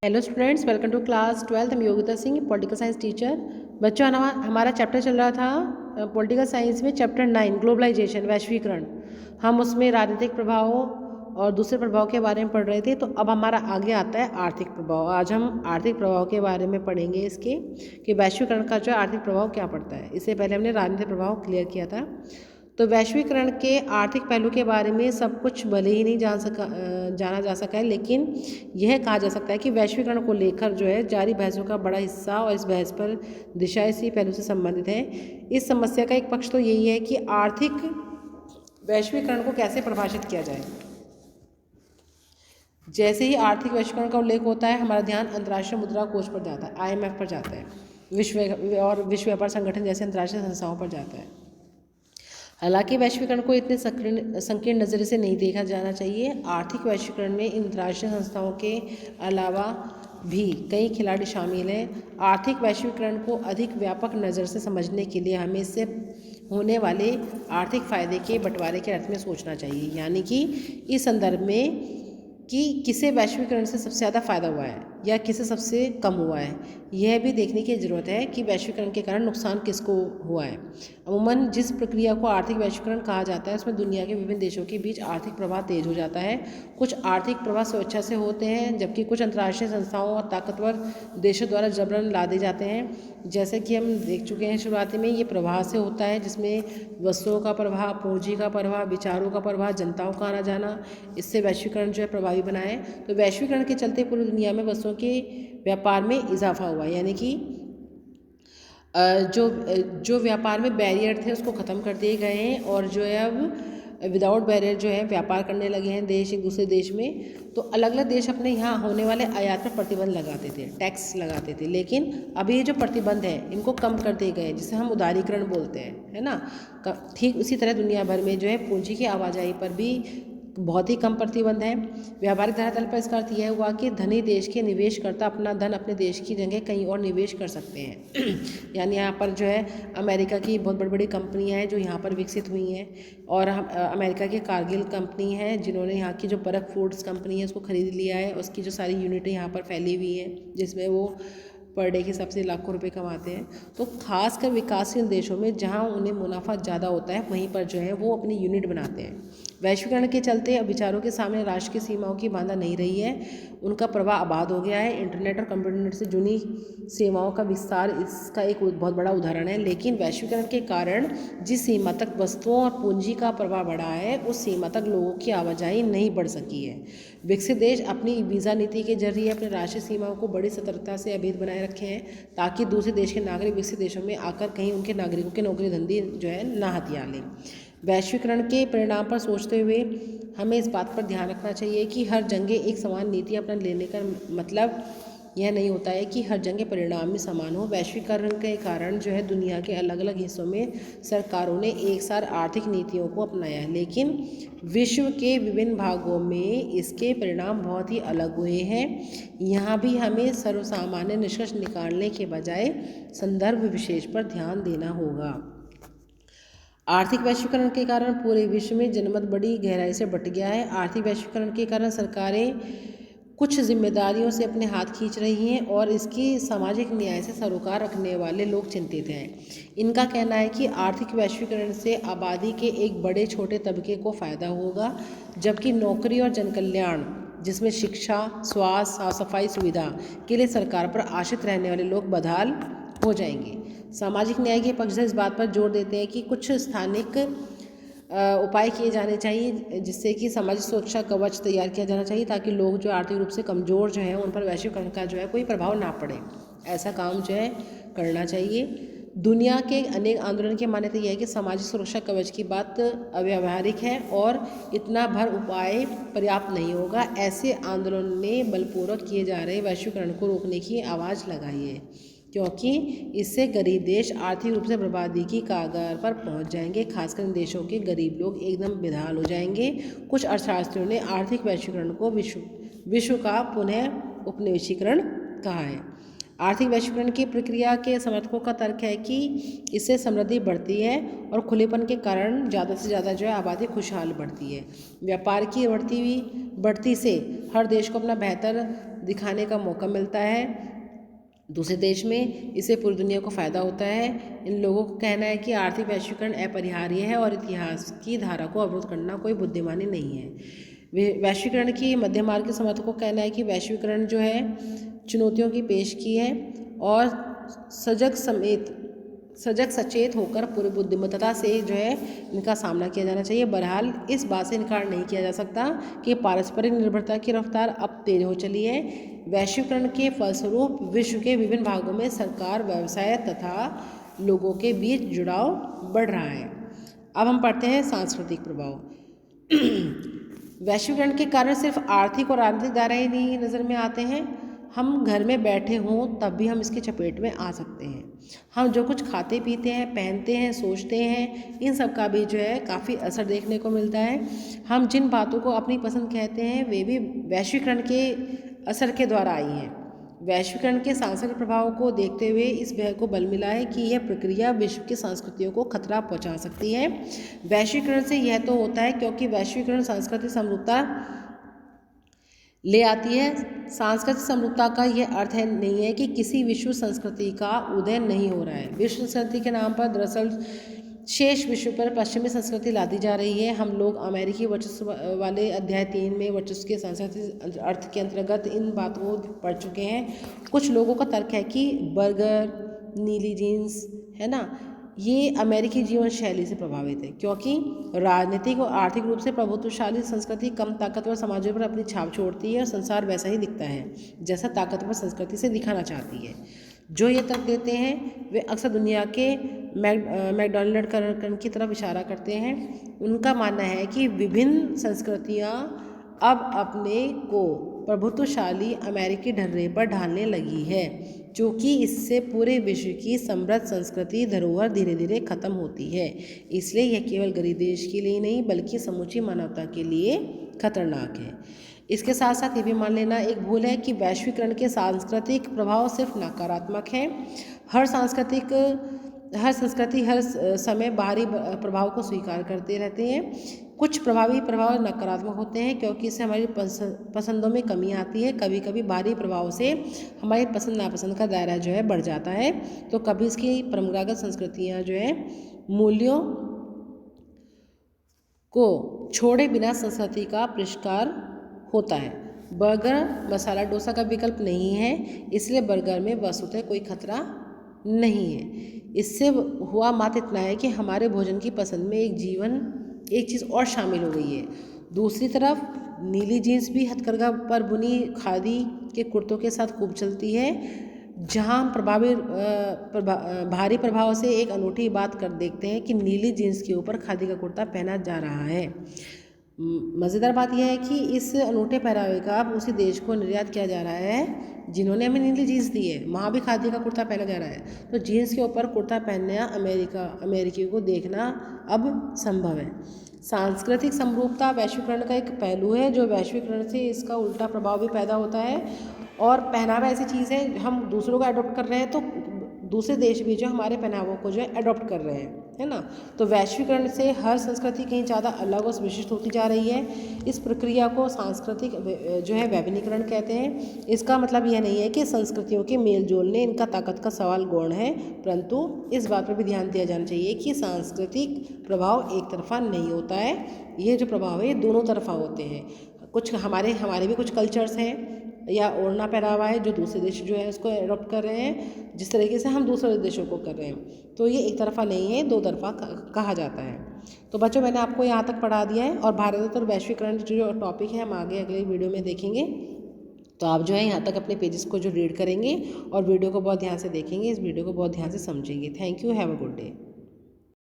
Hello students, welcome to class 12th। मैं Yogita Singh, political science teacher. बच्चों, हमारा चैप्टर चल रहा था पॉलिटिकल साइंस में चैप्टर 9 ग्लोबलाइजेशन, वैश्वीकरण। हम उसमें राजनीतिक प्रभावों और दूसरे प्रभाव के बारे में पढ़ रहे थे। तो अब हमारा आगे आता है आर्थिक प्रभाव। आज हम आर्थिक प्रभाव के बारे में पढ़ेंगे इसके कि वैश्वीकरण का जो आर्थिक प्रभाव क्या पड़ता है। इससे पहले हमने राजनीतिक प्रभाव क्लियर किया था। तो वैश्वीकरण के आर्थिक पहलू के बारे में सब कुछ भले ही नहीं जाना जा सका है, लेकिन यह कहा जा सकता है कि वैश्वीकरण को लेकर जो है जारी बहसों का बड़ा हिस्सा और इस बहस पर दिशा इसी पहलू से संबंधित है। इस समस्या का एक पक्ष तो यही है कि आर्थिक वैश्वीकरण को कैसे परिभाषित किया जाए। जैसे ही आर्थिक वैश्वीकरण का उल्लेख होता है, हमारा ध्यान अंतर्राष्ट्रीय मुद्रा कोष पर जाता है, IMF पर जाता है, विश्व व्यापार संगठन जैसे अंतर्राष्ट्रीय संस्थाओं पर जाता है। हालांकि वैश्वीकरण को इतने संकीर्ण नज़रिए से नहीं देखा जाना चाहिए। आर्थिक वैश्वीकरण में इन अंतर्राष्ट्रीय संस्थाओं के अलावा भी कई खिलाड़ी शामिल हैं। आर्थिक वैश्वीकरण को अधिक व्यापक नज़र से समझने के लिए हमें इससे होने वाले आर्थिक फायदे के बंटवारे के अर्थ में सोचना चाहिए, यानी कि इस संदर्भ में कि किसे वैश्वीकरण से सबसे ज़्यादा फ़ायदा हुआ है या किसे सबसे कम हुआ है। यह भी देखने की ज़रूरत है कि वैश्वीकरण के कारण नुकसान किसको हुआ है। अमूमन जिस प्रक्रिया को आर्थिक वैश्वीकरण कहा जाता है, उसमें दुनिया के विभिन्न देशों के बीच आर्थिक प्रवाह तेज हो जाता है। कुछ आर्थिक प्रवाह स्वेच्छा से होते हैं, जबकि कुछ अंतर्राष्ट्रीय संस्थाओं और ताकतवर देशों द्वारा जबरन लादे जाते हैं। जैसे कि हम देख चुके हैं शुरुआती में, ये प्रवाह से होता है, जिसमें वस्तुओं का प्रवाह, पूंजी का प्रवाह, विचारों का प्रवाह, जनताओं का आना जाना, इससे वैश्वीकरण जो है प्रभावी बना है। तो वैश्वीकरण के चलते पूरी दुनिया में वस्तुओं के व्यापार में इजाफा हुआ, यानी कि जो व्यापार में बैरियर थे उसको ख़त्म कर दिए गए हैं और जो है अब विदाउट बैरियर जो है व्यापार करने लगे हैं देश एक दूसरे देश में। तो अलग अलग देश अपने यहाँ होने वाले आयात पर प्रतिबंध लगाते थे, टैक्स लगाते थे, लेकिन अभी ये जो प्रतिबंध है इनको कम कर दिए गए, जिसे हम उदारीकरण बोलते हैं, है ना। ठीक उसी तरह दुनिया भर में जो है पूंजी की आवाजाही पर भी बहुत ही कम प्रतिबंध है। व्यापारिक धरातल पर इसका अर्थ यह हुआ कि धनी देश के निवेशकर्ता अपना धन अपने देश की जगह कहीं और निवेश कर सकते हैं। यानी यहाँ पर जो है अमेरिका की बहुत बड़ी बड़ी कंपनियाँ हैं जो यहाँ पर विकसित हुई हैं, और अमेरिका की कारगिल कंपनी है जिन्होंने यहाँ की जो परख फूड्स कंपनी है उसको खरीद लिया है। उसकी जो सारी यूनिटें यहाँ पर फैली हुई हैं, जिसमें वो पर डे के हिसाब से लाखों रुपए कमाते हैं। तो खासकर विकासशील देशों में जहाँ उन्हें मुनाफा ज़्यादा होता है, वहीं पर जो है वो अपनी यूनिट बनाते हैं। वैश्वीकरण के चलते अब विचारों के सामने राष्ट्र की सीमाओं की बाधा नहीं रही है, उनका प्रवाह आबाद हो गया है। इंटरनेट और कंप्यूटर से जुड़ी सेवाओं का विस्तार इसका एक बहुत बड़ा उदाहरण है। लेकिन वैश्वीकरण के कारण जिस सीमा तक वस्तुओं और पूंजी का प्रवाह बढ़ा है, उस सीमा तक लोगों की आवाजाही नहीं बढ़ सकी है। विकसित देश अपनी वीज़ा नीति के जरिए अपने राष्ट्रीय सीमाओं को बड़ी सतर्कता से अभेद बनाए रखे हैं, ताकि दूसरे देश के नागरिक विकसित देशों में आकर कहीं उनके नागरिकों के नौकरी धंधे जो है ना हथिया लें। वैश्वीकरण के परिणाम पर सोचते हुए हमें इस बात पर ध्यान रखना चाहिए कि हर जगह एक समान नीति अपना लेने का मतलब यह नहीं होता है कि हर जगह परिणाम में समान हो। वैश्वीकरण के कारण जो है दुनिया के अलग अलग हिस्सों में सरकारों ने एक साथ आर्थिक नीतियों को अपनाया है, लेकिन विश्व के विभिन्न भागों में इसके परिणाम बहुत ही अलग हुए हैं। यहाँ भी हमें सर्वसामान्य निष्कर्ष निकालने के बजाय संदर्भ विशेष पर ध्यान देना होगा। आर्थिक वैश्वीकरण के कारण पूरे विश्व में जनमत बड़ी गहराई से बट गया है। आर्थिक वैश्वीकरण के कारण सरकारें कुछ जिम्मेदारियों से अपने हाथ खींच रही हैं और इसकी सामाजिक न्याय से सरोकार रखने वाले लोग चिंतित हैं। इनका कहना है कि आर्थिक वैश्वीकरण से आबादी के एक बड़े छोटे तबके को फ़ायदा होगा, जबकि नौकरी और जनकल्याण, जिसमें शिक्षा, स्वास्थ्य, साफ सफाई सुविधा के लिए सरकार पर आश्रित रहने वाले लोग बदहाल हो जाएंगे। सामाजिक न्याय के पक्षधर इस बात पर जोर देते हैं कि कुछ स्थानिक उपाय किए जाने चाहिए, जिससे कि सामाजिक सुरक्षा कवच तैयार किया जाना चाहिए, ताकि लोग जो आर्थिक रूप से कमज़ोर जो हैं उन पर वैश्वीकरण का जो है कोई प्रभाव ना पड़े। ऐसा काम जो है करना चाहिए। दुनिया के अनेक आंदोलन की मान्यता यह है कि सामाजिक सुरक्षा कवच की बात अव्यावहारिक है और इतना भर उपाय पर्याप्त नहीं होगा। ऐसे आंदोलन ने बलपूर्वक किए जा रहे वैश्वीकरण को रोकने की आवाज़ लगाई है, क्योंकि इससे गरीब देश आर्थिक रूप से बर्बादी की कगार पर पहुंच जाएंगे। खासकर इन देशों के गरीब लोग एकदम बेहाल हो जाएंगे। कुछ अर्थशास्त्रियों ने आर्थिक वैश्वीकरण को विश्व का पुनः उपनिवेशीकरण कहा है। आर्थिक वैश्वीकरण की प्रक्रिया के समर्थकों का तर्क है कि इससे समृद्धि बढ़ती है और खुलेपन के कारण ज़्यादा से ज़्यादा जो है आबादी खुशहाल बढ़ती है। व्यापार की बढ़ती से हर देश को अपना बेहतर दिखाने का मौका मिलता है दूसरे देश में। इससे पूरी दुनिया को फ़ायदा होता है। इन लोगों को कहना है कि आर्थिक वैश्वीकरण अपरिहार्य है और इतिहास की धारा को अवरुद्ध करना कोई बुद्धिमानी नहीं है। वैश्वीकरण की मध्य मार्ग के समर्थकों को कहना है कि वैश्वीकरण जो है चुनौतियों की पेश की है और सजग सचेत होकर पूरी बुद्धिमत्ता से जो है इनका सामना किया जाना चाहिए। बहरहाल इस बात से इनकार नहीं किया जा सकता कि पारस्परिक निर्भरता की रफ्तार अब तेज हो चली है। वैश्वीकरण के फलस्वरूप विश्व के विभिन्न भागों में सरकार, व्यवसाय तथा लोगों के बीच जुड़ाव बढ़ रहा है। अब हम पढ़ते हैं सांस्कृतिक प्रभाव। वैश्वीकरण के कारण सिर्फ आर्थिक और राजनीतिक दायरे ही नहीं नज़र में आते हैं। हम घर में बैठे हों तब भी हम इसकी चपेट में आ सकते हैं। हम जो कुछ खाते पीते हैं, पहनते हैं, सोचते हैं, इन सब का भी जो है काफ़ी असर देखने को मिलता है। हम जिन बातों को अपनी पसंद कहते हैं वे भी वैश्वीकरण के असर के द्वारा आई हैं। वैश्वीकरण के सांस्कृतिक प्रभाव को देखते हुए इस भय को बल मिला है कि यह प्रक्रिया विश्व की संस्कृतियों को खतरा पहुंचा सकती है। वैश्वीकरण से यह तो होता है क्योंकि वैश्वीकरण सांस्कृतिक समरूपता ले आती है। सांस्कृतिक समरूपता का यह अर्थ नहीं है कि किसी विश्व संस्कृति का उदय नहीं हो रहा है। विश्व संस्कृति के नाम पर दरअसल शेष विश्व पर पश्चिमी संस्कृति लादी जा रही है। हम लोग अमेरिकी वर्चस्व वाले अध्याय 3 में वर्चस्व के सांस्कृतिक अर्थ के अंतर्गत इन बातों को पढ़ चुके हैं। कुछ लोगों का तर्क है कि बर्गर, नीली जीन्स है ना, ये अमेरिकी जीवन शैली से प्रभावित है क्योंकि राजनीतिक और आर्थिक रूप से प्रभुत्वशाली संस्कृति कम ताकतवर समाजों पर अपनी छाप छोड़ती है और संसार वैसा ही दिखता है जैसा ताकतवर संस्कृति से दिखाना चाहती है। जो ये तर्क देते हैं वे अक्सर दुनिया के मैकडॉनल्डकरण की तरफ इशारा करते हैं। उनका मानना है कि विभिन्न संस्कृतियाँ अब अपने को प्रभुत्वशाली अमेरिकी ढर्रे पर ढालने लगी है, क्योंकि इससे पूरे विश्व की समृद्ध संस्कृति धरोहर धीरे धीरे खत्म होती है। इसलिए यह केवल गरीब देश के लिए नहीं बल्कि समूची मानवता के लिए खतरनाक है। इसके साथ साथ ये भी मान लेना एक भूल है कि वैश्वीकरण के सांस्कृतिक प्रभाव सिर्फ नकारात्मक है। हर संस्कृति हर समय बाहरी प्रभाव को स्वीकार करते रहते हैं। कुछ प्रभावी प्रभाव नकारात्मक होते हैं क्योंकि इससे हमारी पसंदों में कमी आती है। कभी कभी बाहरी प्रभाव से हमारी पसंद नापसंद का दायरा जो है बढ़ जाता है। तो कभी इसकी परंपरागत संस्कृतियाँ जो है मूल्यों को छोड़े बिना संस्कृति का परिष्कार होता है। बर्गर मसाला डोसा का विकल्प नहीं है, इसलिए बर्गर में वस्तुतः कोई खतरा नहीं है। इससे हुआ मात्र इतना है कि हमारे भोजन की पसंद में एक चीज़ और शामिल हो गई है। दूसरी तरफ नीली जीन्स भी हथकरघा पर बुनी खादी के कुर्तों के साथ खूब चलती है। जहां भारी प्रभाव से एक अनूठी बात कर देखते हैं कि नीली जीन्स के ऊपर खादी का कुर्ता पहना जा रहा है। मज़ेदार बात यह है कि इस अनूठे पहरावे का अब उसी देश को निर्यात किया जा रहा है जिन्होंने हमें नीली जीन्स दी है, वहाँ भी खादी का कुर्ता पहना जा रहा है। तो जीन्स के ऊपर कुर्ता पहनना अमेरिकियों को देखना अब संभव है। सांस्कृतिक समरूपता वैश्वीकरण का एक पहलू है। जो वैश्वीकरण से इसका उल्टा प्रभाव भी पैदा होता है। और पहनावा ऐसी चीज़ है, हम दूसरों को अडॉप्ट कर रहे हैं तो दूसरे देश भी जो हमारे पहनावों को जो है अडॉप्ट कर रहे हैं, है ना। तो वैश्वीकरण से हर संस्कृति कहीं ज़्यादा अलग और विशिष्ट होती जा रही है। इस प्रक्रिया को सांस्कृतिक जो है वैविनीकरण कहते हैं। इसका मतलब यह नहीं है कि संस्कृतियों के मेल जोलने इनका ताकत का सवाल गौण है, परंतु इस बात पर भी ध्यान दिया जाना चाहिए कि सांस्कृतिक प्रभाव एक तरफा नहीं होता है। ये जो प्रभाव है ये दोनों तरफा होते हैं। कुछ हमारे भी कुछ कल्चर्स हैं या ओढ़ना पहनावा है जो दूसरे देश जो है उसको अडॉप्ट कर रहे हैं, जिस तरीके से हम दूसरे देशों को कर रहे हैं। तो ये एक तरफा नहीं है, दो तरफा कहा जाता है। तो बच्चों मैंने आपको यहाँ तक पढ़ा दिया है और भारत और वैश्वीकरण जो टॉपिक है हम आगे अगले वीडियो में देखेंगे। तो आप जो है यहाँ तक अपने पेजेस को जो रीड करेंगे और वीडियो को बहुत ध्यान से देखेंगे, इस वीडियो को बहुत ध्यान से समझेंगे। Thank you, have a good day.